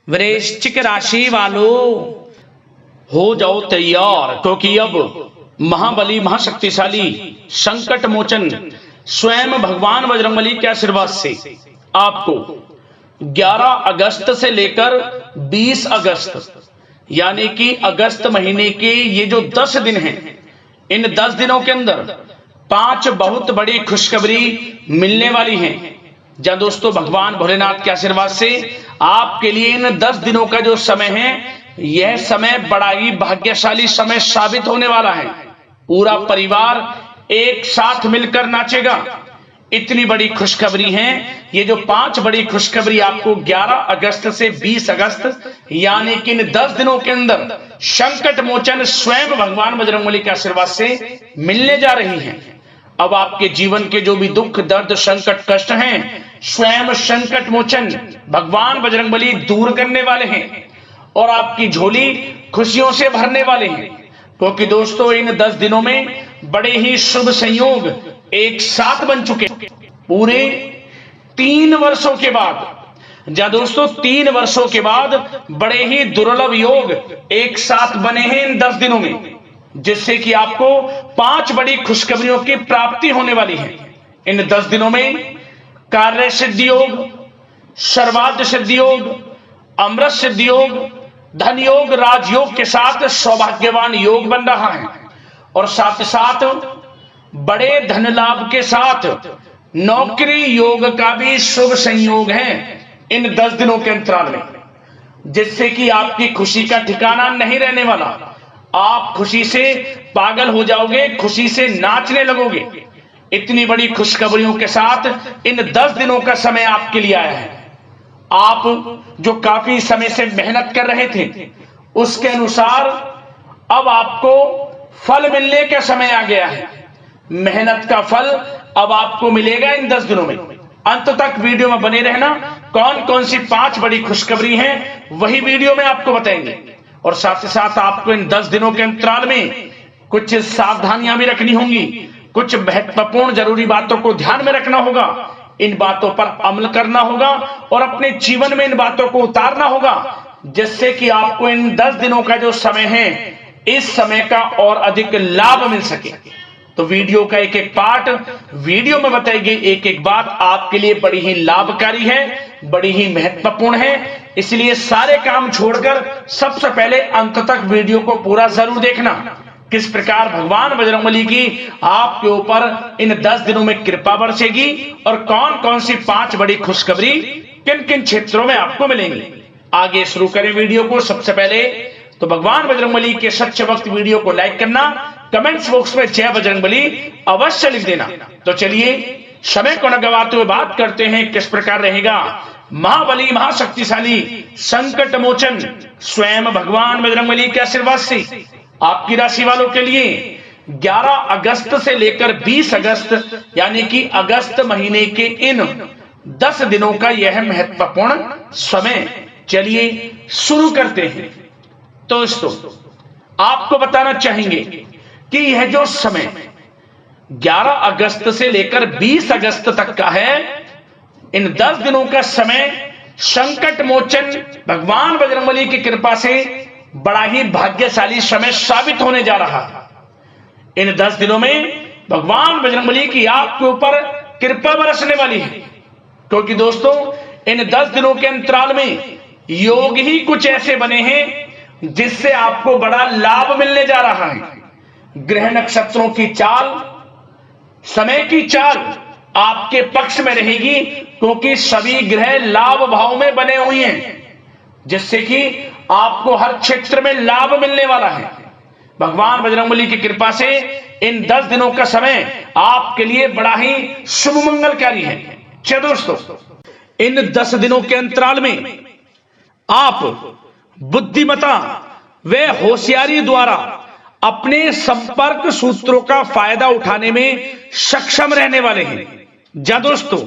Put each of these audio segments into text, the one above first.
वृश्चिक राशि वालों हो जाओ तैयार, क्योंकि अब महाबली महाशक्तिशाली संकट मोचन स्वयं भगवान बजरंगबली के आशीर्वाद से आपको 11 अगस्त से लेकर 20 अगस्त यानी कि अगस्त महीने के ये जो 10 दिन हैं, इन 10 दिनों के अंदर 5 बहुत बड़ी खुशखबरी मिलने वाली हैं। जहां दोस्तों भगवान भोलेनाथ के आशीर्वाद से आपके लिए इन 10 दिनों का जो समय है, यह समय बड़ा ही भाग्यशाली समय साबित होने वाला है। पूरा परिवार एक साथ मिलकर नाचेगा। इतनी बड़ी खुशखबरी है। ये जो 5 बड़ी खुशखबरी आपको 11 अगस्त से 20 अगस्त यानी कि इन 10 दिनों के अंदर संकट मोचन स्वयं भगवान बजरंगबली के आशीर्वाद से मिलने जा रही हैं। अब आपके जीवन के जो भी दुख दर्द संकट कष्ट हैं, स्वयं संकट मोचन भगवान बजरंगबली दूर करने वाले हैं और आपकी झोली खुशियों से भरने वाले हैं। क्योंकि दोस्तों इन 10 दिनों में बड़े ही शुभ संयोग एक साथ बन चुके। पूरे 3 वर्षों के बाद, जहां दोस्तों 3 वर्षों के बाद बड़े ही दुर्लभ योग एक साथ बने हैं इन 10 दिनों में, जिससे कि आपको 5 बड़ी खुशखबरियों की प्राप्ति होने वाली है। इन 10 दिनों में कार्य सिद्धि योग, सर्वार्थ सिद्धि योग, अमृत सिद्धि योग, धन योग, राजयोग के साथ सौभाग्यवान योग बन रहा है और साथ साथ बड़े धन लाभ के साथ नौकरी योग का भी शुभ संयोग है इन 10 दिनों के अंतराल में, जिससे कि आपकी खुशी का ठिकाना नहीं रहने वाला। आप खुशी से पागल हो जाओगे, खुशी से नाचने लगोगे। इतनी बड़ी खुशखबरियों के साथ इन 10 दिनों का समय आपके लिए आया है। आप जो काफी समय से मेहनत कर रहे थे, उसके अनुसार अब आपको फल मिलने का समय आ गया है। मेहनत का फल अब आपको मिलेगा इन 10 दिनों में। अंत तक वीडियो में बने रहना। कौन कौन सी 5 बड़ी खुशखबरी हैं, वही वीडियो में आपको बताएंगे। और साथ ही साथ आपको इन 10 दिनों के अंतराल में कुछ सावधानियां भी रखनी होंगी, कुछ महत्वपूर्ण जरूरी बातों को ध्यान में रखना होगा। इन बातों पर अमल करना होगा और अपने जीवन में इन बातों को उतारना होगा, जिससे कि आपको इन 10 दिनों का जो समय है, इस समय का और अधिक लाभ मिल सके। तो वीडियो का एक एक पार्ट वीडियो में बताई गई एक एक बात आपके लिए बड़ी ही लाभकारी है, बड़ी ही महत्वपूर्ण है। इसलिए सारे काम छोड़कर सबसे पहले अंत तक वीडियो को पूरा जरूर देखना। किस प्रकार भगवान बजरंगबली की आपके ऊपर इन 10 दिनों में कृपा बरसेगी और कौन कौन सी 5 बड़ी खुशखबरी किन किन क्षेत्रों में आपको मिलेंगी। आगे शुरू करें वीडियो को। सबसे पहले तो भगवान बजरंगबली के सच्चे भक्त वीडियो को लाइक करना, कमेंट्स बॉक्स में जय बजरंगबली अवश्य लिख देना। तो चलिए समय को न गवाते हुए बात करते हैं किस प्रकार रहेगा महाबली महाशक्तिशाली संकट मोचन स्वयं भगवान बजरंगबली के आशीर्वाद से आपकी राशि वालों के लिए 11 अगस्त से लेकर 20 अगस्त यानी कि अगस्त महीने के इन 10 दिनों का यह महत्वपूर्ण समय। चलिए शुरू करते हैं। दोस्तों आपको बताना चाहेंगे कि यह जो समय 11 अगस्त से लेकर 20 अगस्त तक का है, इन 10 दिनों का समय संकट मोचन भगवान बजरंगबली की कृपा से बड़ा ही भाग्यशाली समय साबित होने जा रहा है। इन 10 दिनों में भगवान बजरंगबली की आपके ऊपर कृपा बरसने वाली है, क्योंकि दोस्तों इन 10 दिनों के अंतराल में योग ही कुछ ऐसे बने हैं जिससे आपको बड़ा लाभ मिलने जा रहा है। ग्रह नक्षत्रों की चाल, समय की चाल आपके पक्ष में रहेगी, क्योंकि सभी ग्रह लाभ भाव में बने हुए हैं, जिससे कि आपको हर क्षेत्र में लाभ मिलने वाला है। भगवान बजरंगबली की कृपा से इन 10 दिनों का समय आपके लिए बड़ा ही शुभ मंगलकारी है। चलिए दोस्तों, इन 10 दिनों के अंतराल में आप बुद्धिमता व होशियारी द्वारा अपने संपर्क सूत्रों का फायदा उठाने में सक्षम रहने वाले हैं। जा दोस्तों,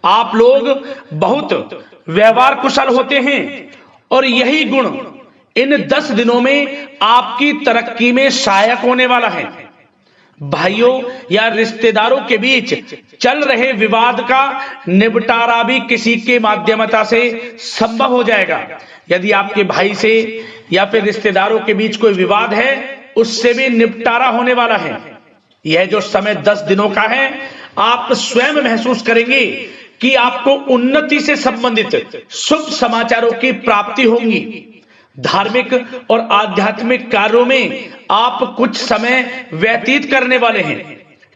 आप लोग बहुत व्यवहार कुशल होते हैं और यही गुण इन 10 दिनों में आपकी तरक्की में सहायक होने वाला है। भाइयों या रिश्तेदारों के बीच चल रहे विवाद का निपटारा भी किसी के माध्यमता से संभव हो जाएगा। यदि आपके भाई से या फिर रिश्तेदारों के बीच कोई विवाद है, उससे भी निपटारा होने वाला है। यह जो समय 10 दिनों का है, आप स्वयं महसूस करेंगे कि आपको उन्नति से संबंधित शुभ समाचारों की प्राप्ति होगी। धार्मिक और आध्यात्मिक कार्यों में आप कुछ समय व्यतीत करने वाले हैं।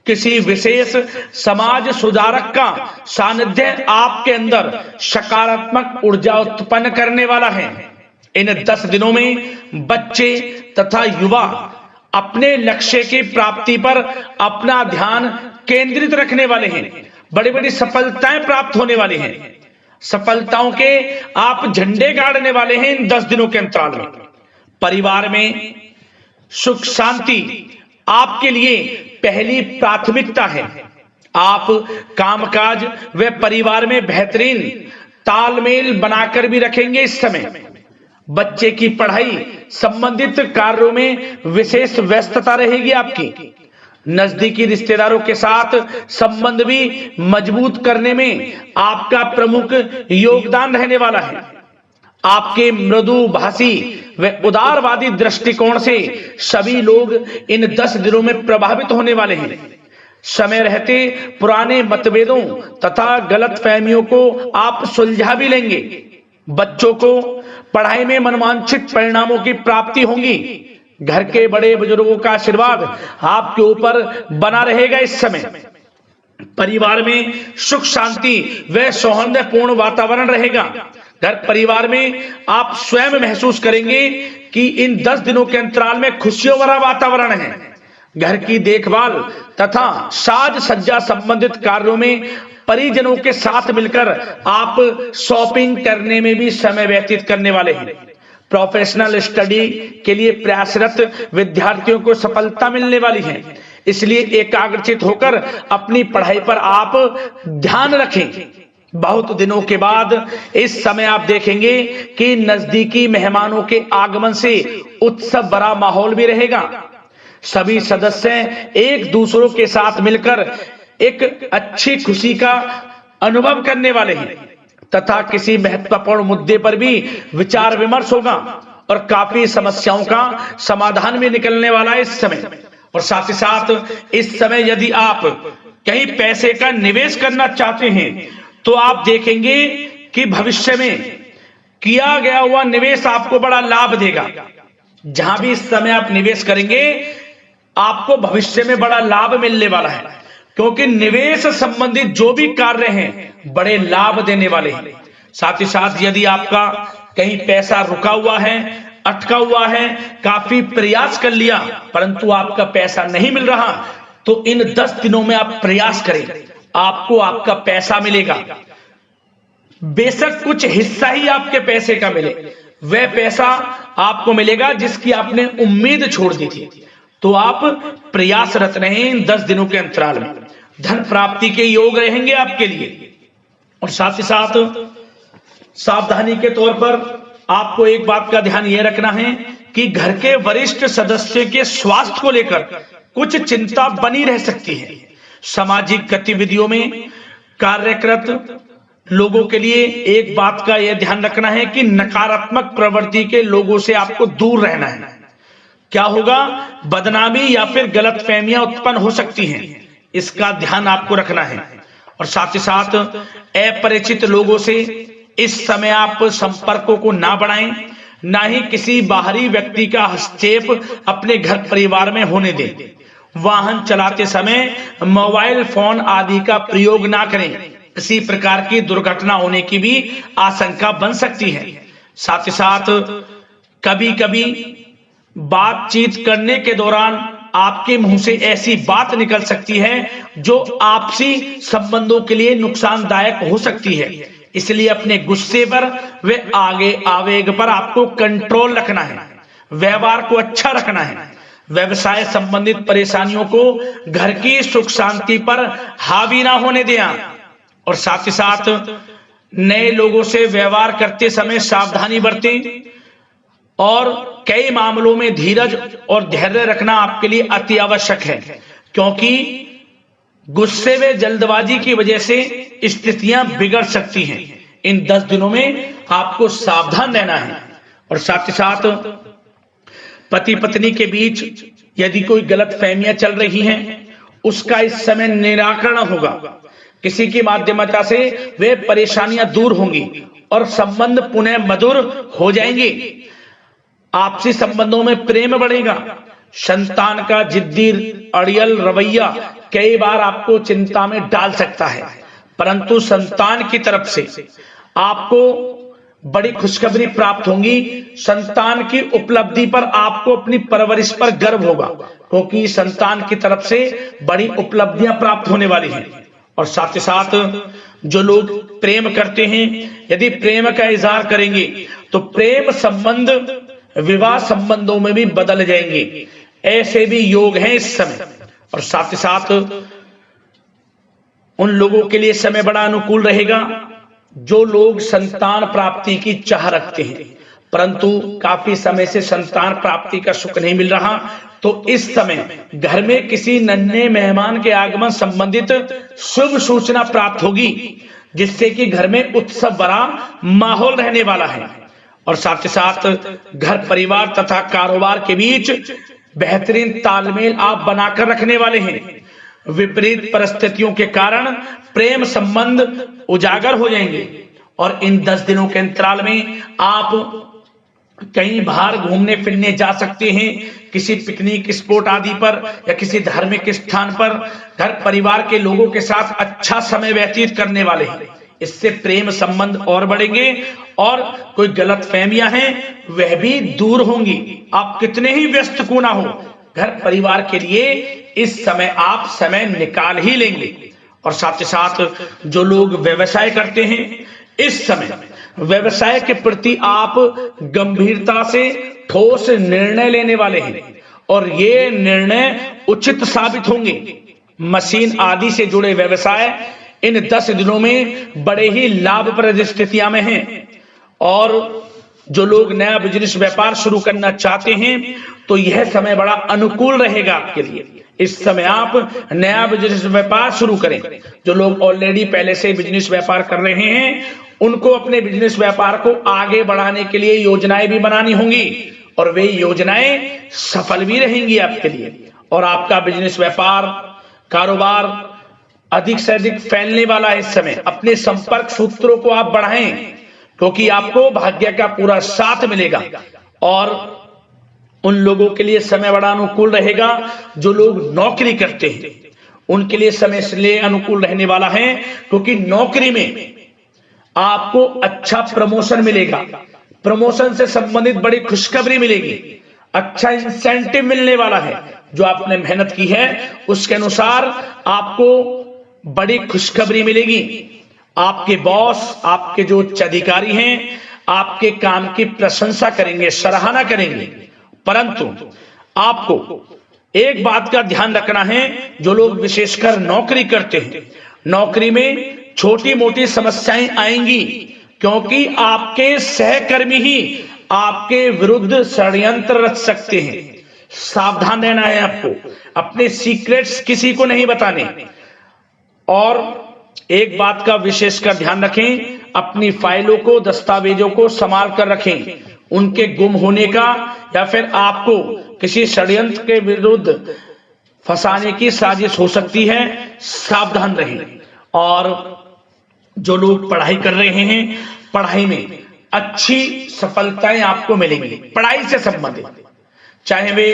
किसी विशेष समाज सुधारक का सानिध्य आपके अंदर सकारात्मक ऊर्जा उत्पन्न करने वाला है। इन 10 दिनों में बच्चे तथा युवा अपने लक्ष्य की प्राप्ति पर अपना ध्यान केंद्रित रखने वाले हैं। बड़ी बड़ी सफलताएं प्राप्त होने वाली हैं। सफलताओं के आप झंडे गाड़ने वाले हैं इन 10 दिनों के अंतराल में। परिवार में सुख शांति आपके लिए पहली प्राथमिकता है। आप कामकाज व परिवार में बेहतरीन तालमेल बनाकर भी रखेंगे। इस समय बच्चे की पढ़ाई संबंधित कार्यों में विशेष व्यस्तता रहेगी आपकी। नजदीकी रिश्तेदारों के साथ संबंध भी मजबूत करने में आपका प्रमुख योगदान रहने वाला है। आपके मृदु भाषी व उदारवादी दृष्टिकोण से सभी लोग इन 10 दिनों में प्रभावित होने वाले हैं। समय रहते पुराने मतभेदों तथा गलतफहमियों को आप सुलझा भी लेंगे। बच्चों को पढ़ाई में मनवांछित परिणामों की प्राप्ति होगी। घर के बड़े बुजुर्गों का आशीर्वाद आपके ऊपर बना रहेगा। इस समय परिवार में सुख शांति व सौहार्दपूर्ण वातावरण रहेगा। घर परिवार में आप स्वयं महसूस करेंगे कि इन 10 दिनों के अंतराल में खुशियों भरा वातावरण है। घर की देखभाल तथा साज सज्जा संबंधित कार्यों में परिजनों के साथ मिलकर आप शॉपिंग करने में भी समय व्यतीत करने वाले हैं। प्रोफेशनल स्टडी के लिए प्रयासरत विद्यार्थियों को सफलता मिलने वाली है। इसलिए एकाग्रचित होकर अपनी पढ़ाई पर आप ध्यान रखें। बहुत दिनों के बाद इस समय आप देखेंगे कि नजदीकी मेहमानों के आगमन से उत्सव भरा माहौल भी रहेगा। सभी सदस्य एक दूसरों के साथ मिलकर एक अच्छी खुशी का अनुभव करने वाले हैं तथा किसी महत्वपूर्ण मुद्दे पर भी विचार विमर्श होगा और काफी समस्याओं का समाधान भी निकलने वाला है इस समय। और साथ ही साथ इस समय यदि आप कहीं पैसे का निवेश करना चाहते हैं तो आप देखेंगे कि भविष्य में किया गया हुआ निवेश आपको बड़ा लाभ देगा। जहां भी इस समय आप निवेश करेंगे आपको भविष्य में बड़ा लाभ मिलने वाला है, क्योंकि निवेश संबंधित जो भी कार्य हैं बड़े लाभ देने वाले हैं। साथ ही साथ यदि आपका कहीं पैसा रुका हुआ है, अटका हुआ है, काफी प्रयास कर लिया परंतु आपका पैसा नहीं मिल रहा, तो इन 10 दिनों में आप प्रयास करें, आपको आपका पैसा मिलेगा। बेशक कुछ हिस्सा ही आपके पैसे का मिले, वह पैसा आपको मिलेगा जिसकी आपने उम्मीद छोड़ दी थी। तो आप प्रयासरत रहें इन 10 दिनों के अंतराल में। धन प्राप्ति के योग रहेंगे आपके लिए। और साथ ही साथ सावधानी के तौर पर आपको एक बात का ध्यान यह रखना है कि घर के वरिष्ठ सदस्य के स्वास्थ्य को लेकर कुछ चिंता बनी रह सकती है। सामाजिक गतिविधियों में कार्यरत लोगों के लिए एक बात का यह ध्यान रखना है कि नकारात्मक प्रवृत्ति के लोगों से आपको दूर रहना है। क्या होगा, बदनामी या फिर गलतफहमियां उत्पन्न हो सकती हैं, इसका ध्यान आपको रखना है। और साथ ही साथ अपरिचित लोगों से इस समय आप संपर्कों को ना बढ़ाएं, ना ही किसी बाहरी व्यक्ति का हस्तक्षेप अपने घर परिवार में होने दें। वाहन चलाते समय मोबाइल फोन आदि का प्रयोग ना करें, किसी प्रकार की दुर्घटना होने की भी आशंका बन सकती है। साथ ही साथ कभी कभी बातचीत करने के दौरान आपके मुंह से ऐसी बात निकल सकती है जो आपसी संबंधों के लिए नुकसानदायक हो सकती है। इसलिए अपने गुस्से पर व आगे आवेग पर आपको कंट्रोल रखना है, व्यवहार को अच्छा रखना है। व्यवसाय संबंधित परेशानियों को घर की सुख शांति पर हावी ना होने दें। और साथ ही साथ नए लोगों से व्यवहार करते समय सावधानी बरतें और कई मामलों में धीरज और धैर्य रखना आपके लिए अति आवश्यक है, क्योंकि गुस्से में जल्दबाजी की वजह से स्थितियां बिगड़ सकती हैं। इन 10 दिनों में आपको सावधान रहना है। और साथ ही साथ पति पत्नी के बीच यदि कोई गलत फहमियां चल रही हैं, उसका इस समय निराकरण होगा। किसी की माध्यमता से वे परेशानियां दूर होंगी और संबंध पुनः मधुर हो जाएंगे। आपसी संबंधों में प्रेम बढ़ेगा। संतान का जिद्दी अड़ियल रवैया कई बार आपको चिंता में डाल सकता है, परंतु संतान की तरफ से आपको बड़ी खुशखबरी प्राप्त होगी। संतान की उपलब्धि पर आपको अपनी परवरिश पर गर्व होगा, क्योंकि संतान की तरफ से बड़ी उपलब्धियां प्राप्त होने वाली हैं। और साथ ही साथ जो लोग प्रेम करते हैं, यदि प्रेम का इजहार करेंगे तो प्रेम संबंध विवाह संबंधों में भी बदल जाएंगे। ऐसे भी योग हैं इस समय। और साथ ही साथ उन लोगों के लिए समय बड़ा अनुकूल रहेगा जो लोग संतान प्राप्ति की चाह रखते हैं, परंतु काफी समय से संतान प्राप्ति का सुख नहीं मिल रहा, तो इस समय घर में किसी नन्हे मेहमान के आगमन संबंधित शुभ सूचना प्राप्त होगी, जिससे कि घर में उत्सव भरा माहौल रहने वाला है। और साथ ही साथ घर परिवार तथा कारोबार के बीच बेहतरीन तालमेल आप बनाकर रखने वाले हैं। विपरीत परिस्थितियों के कारण प्रेम संबंध उजागर हो जाएंगे। और इन 10 दिनों के अंतराल में आप कहीं बाहर घूमने फिरने जा सकते हैं, किसी पिकनिक स्पॉट आदि पर या किसी धार्मिक स्थान पर घर परिवार के लोगों के साथ अच्छा समय व्यतीत करने वाले हैं। इससे प्रेम संबंध और बढ़ेंगे और कोई गलत फहमियां हैं वह भी दूर होंगी। आप कितने ही व्यस्त क्यों ना हो, घर परिवार के लिए इस समय आप समय निकाल ही लेंगे। और साथ ही साथ जो लोग व्यवसाय करते हैं, इस समय व्यवसाय के प्रति आप गंभीरता से ठोस निर्णय लेने वाले हैं और ये निर्णय उचित साबित होंगे। मशीन आदि से जुड़े व्यवसाय इन 10 दिनों में बड़े ही लाभप्रद स्थितियां में हैं। और जो लोग नया बिजनेस व्यापार शुरू करना चाहते हैं तो यह समय बड़ा अनुकूल रहेगा आपके लिए। इस समय आप नया बिजनेस व्यापार शुरू करें। जो लोग ऑलरेडी पहले से बिजनेस व्यापार कर रहे हैं, उनको अपने बिजनेस व्यापार को आगे बढ़ाने के लिए योजनाएं भी बनानी होंगी और वे योजनाएं सफल भी रहेंगी आपके लिए। और आपका बिजनेस व्यापार कारोबार अधिक से अधिक फैलने वाला है। इस समय अपने संपर्क सूत्रों को आप बढ़ाएं, क्योंकि आपको भाग्य का पूरा साथ मिलेगा। और उन लोगों के लिए समय बड़ा अनुकूल रहेगा जो लोग नौकरी करते हैं, उनके लिए समय इसलिए अनुकूल रहने वाला है क्योंकि नौकरी में आपको अच्छा प्रमोशन मिलेगा। प्रमोशन से संबंधित बड़ी खुशखबरी मिलेगी, अच्छा इंसेंटिव मिलने वाला है। जो आपने मेहनत की है उसके अनुसार आपको बड़ी खुशखबरी मिलेगी। आपके बॉस, आपके जो उच्च अधिकारी हैं, आपके काम की प्रशंसा करेंगे, सराहना करेंगे। परंतु आपको एक बात का ध्यान रखना है, जो लोग विशेषकर नौकरी करते हैं, नौकरी में छोटी मोटी समस्याएं आएंगी, क्योंकि आपके सहकर्मी ही आपके विरुद्ध षड्यंत्र रच सकते हैं। सावधान रहना है आपको, अपने सीक्रेट्स किसी को नहीं बताने। और एक बात का विशेषकर ध्यान रखें, अपनी फाइलों को, दस्तावेजों को संभाल कर रखें। उनके गुम होने का या फिर आपको किसी षड्यंत्र के विरुद्ध फंसाने की साजिश हो सकती है, सावधान रहें। और जो लोग पढ़ाई कर रहे हैं, पढ़ाई में अच्छी सफलताएं आपको मिलेंगी। पढ़ाई से संबंधित, चाहे वे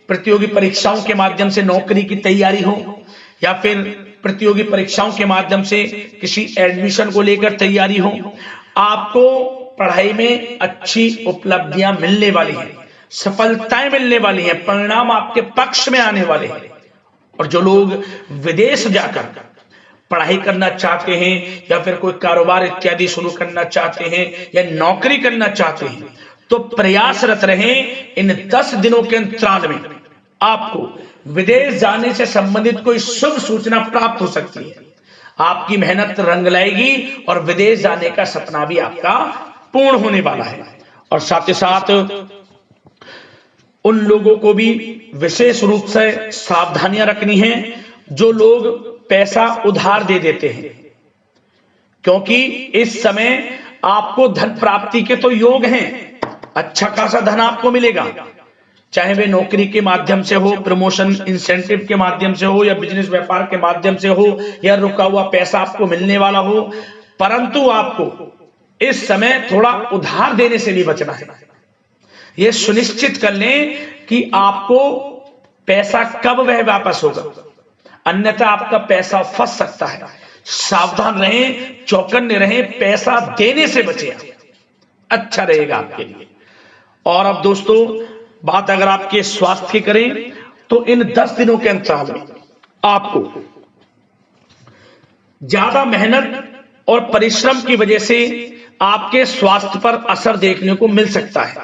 प्रतियोगी परीक्षाओं के माध्यम से नौकरी की तैयारी हो या फिर प्रतियोगी परीक्षाओं के माध्यम से किसी एडमिशन को लेकर तैयारी हो, आपको पढ़ाई में अच्छी उपलब्धियां मिलने वाली हैं, सफलताएं मिलने वाली हैं, परिणाम आपके पक्ष में आने वाले हैं। और जो लोग विदेश जाकर पढ़ाई करना चाहते हैं या फिर कोई कारोबार इत्यादि शुरू करना चाहते हैं या नौकरी करना चाहते हैं, तो प्रयासरत रहें। इन 10 दिनों के अंतराल में आपको विदेश जाने से संबंधित कोई शुभ सूचना प्राप्त हो सकती है। आपकी मेहनत रंग लाएगी और विदेश जाने का सपना भी आपका पूर्ण होने वाला है। और साथ ही साथ उन लोगों को भी विशेष रूप से सावधानियां रखनी है जो लोग पैसा उधार दे देते हैं, क्योंकि इस समय आपको धन प्राप्ति के तो योग हैं, अच्छा खासा धन आपको मिलेगा, चाहे वे नौकरी के माध्यम से हो, प्रमोशन इंसेंटिव के माध्यम से हो, या बिजनेस व्यापार के माध्यम से हो, या रुका हुआ पैसा आपको मिलने वाला हो। परंतु आपको इस समय थोड़ा उधार देने से भी बचना है। यह सुनिश्चित कर लें कि आपको पैसा कब वह वापस होगा, अन्यथा आपका पैसा फंस सकता है। सावधान रहें, चौकन्ने रहें, पैसा देने से बचें, अच्छा रहेगा आपके लिए। और अब दोस्तों, बात अगर आपके स्वास्थ्य की करें तो इन 10 दिनों के अंतराल में आपको ज्यादा मेहनत और परिश्रम की वजह से आपके स्वास्थ्य पर असर देखने को मिल सकता है,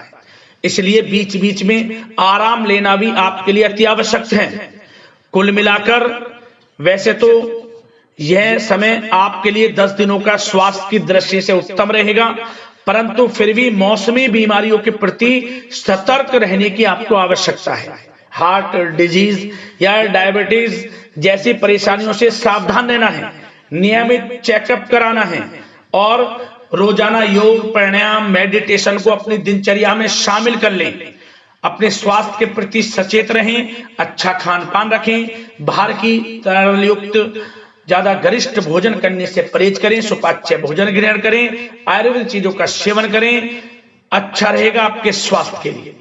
इसलिए बीच बीच में आराम लेना भी आपके लिए अति आवश्यक है। कुल मिलाकर वैसे तो यह समय आपके लिए 10 दिनों का स्वास्थ्य की दृष्टि से उत्तम रहेगा, परंतु फिर भी मौसमी बीमारियों के प्रति सतर्क रहने की आपको आवश्यकता है। हार्ट डिजीज या डायबिटीज जैसी परेशानियों से सावधान रहना है, नियमित चेकअप कराना है और रोजाना योग, प्राणायाम, मेडिटेशन को अपनी दिनचर्या में शामिल कर लें। अपने स्वास्थ्य के प्रति सचेत रहें, अच्छा खान पान रखें, बाहर की तरल युक्त ज्यादा गरिष्ठ भोजन करने से परहेज करें, सुपाच्य भोजन ग्रहण करें, आयुर्वेदिक चीजों का सेवन करें, अच्छा रहेगा आपके स्वास्थ्य के लिए।